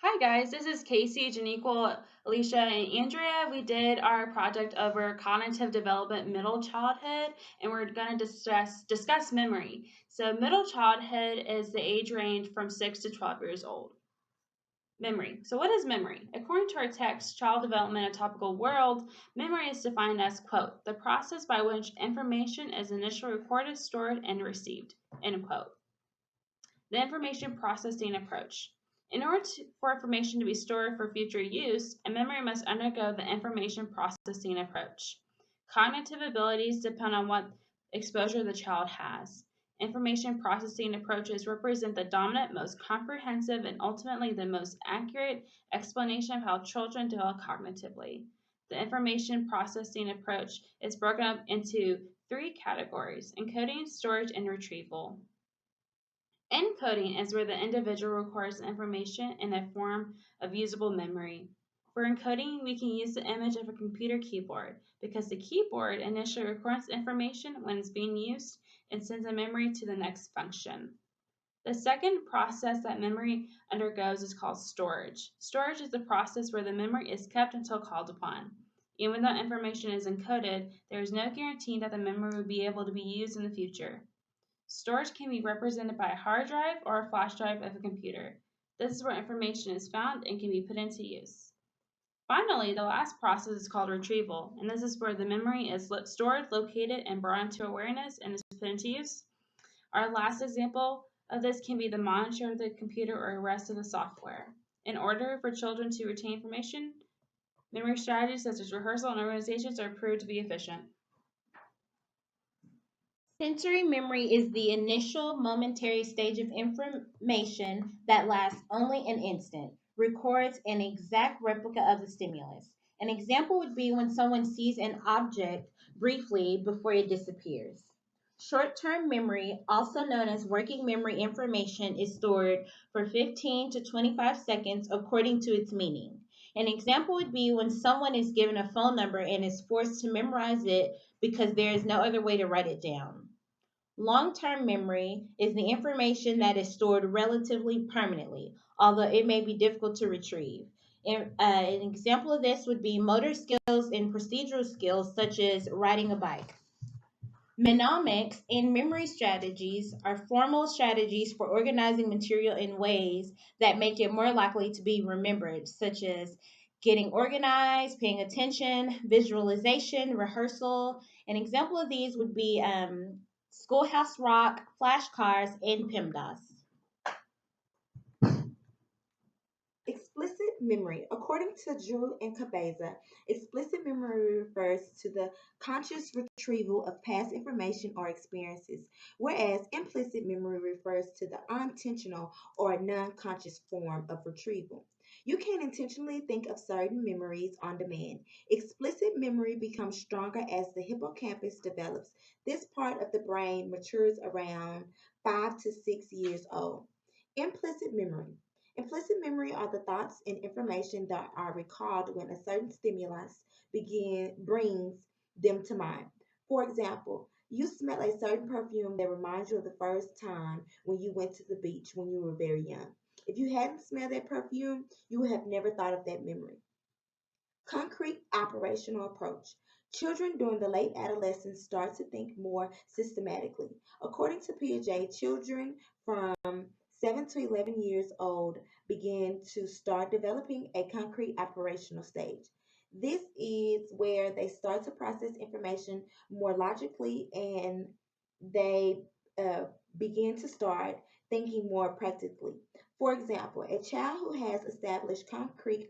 Hi guys, this is Casey, Janiqua, Alicia, and Andrea. We did our project over cognitive development middle childhood, and we're going to discuss memory. So middle childhood is the age range from 6 to 12 years old. Memory. So what is memory? According to our text, Child Development, A Topical World, memory is defined as, quote, the process by which information is initially recorded, stored, and received, end quote. The information processing approach. In order for information to be stored for future use, a memory must undergo the information processing approach. Cognitive abilities depend on what exposure the child has. Information processing approaches represent the dominant, most comprehensive, and ultimately the most accurate explanation of how children develop cognitively. The information processing approach is broken up into three categories: encoding, storage, and retrieval. Encoding is where the individual records information in a form of usable memory. For encoding, we can use the image of a computer keyboard because the keyboard initially records information when it's being used and sends a memory to the next function. The second process that memory undergoes is called storage. Storage is the process where the memory is kept until called upon. Even though information is encoded, there is no guarantee that the memory will be able to be used in the future. Storage can be represented by a hard drive or a flash drive of a computer. This is where information is found and can be put into use. Finally, the last process is called retrieval, and this is where the memory is stored, located, and brought into awareness and is put into use. Our last example of this can be the monitor of the computer or the rest of the software. In order for children to retain information, memory strategies such as rehearsal and organizations are proved to be efficient. Sensory memory is the initial momentary stage of information that lasts only an instant, records an exact replica of the stimulus. An example would be when someone sees an object briefly before it disappears. Short term memory, also known as working memory information, is stored for 15 to 25 seconds according to its meaning. An example would be when someone is given a phone number and is forced to memorize it because there is no other way to write it down. Long term memory is the information that is stored relatively permanently, although it may be difficult to retrieve. An example of this would be motor skills and procedural skills, such as riding a bike. Mnemonics and memory strategies are formal strategies for organizing material in ways that make it more likely to be remembered, such as getting organized, paying attention, visualization, rehearsal. An example of these would be Schoolhouse Rock, flashcards, and PEMDAS. Explicit memory. According to Drew and Cabeza, explicit memory refers to the conscious retrieval of past information or experiences, whereas implicit memory refers to the unintentional or non conscious form of retrieval. You can intentionally think of certain memories on demand. Explicit memory becomes stronger as the hippocampus develops. This part of the brain matures around 5 to 6 years old. Implicit memory. Implicit memory are the thoughts and information that are recalled when a certain stimulus brings them to mind. For example, you smell a certain perfume that reminds you of the first time when you went to the beach when you were very young. If you hadn't smelled that perfume, you would have never thought of that memory. Concrete operational approach. Children during the late adolescence start to think more systematically. According to Piaget, children from 7 to 11 years old begin to start developing a concrete operational stage. This is where they start to process information more logically and they uh, begin to start thinking more practically. For example, a child who has established concrete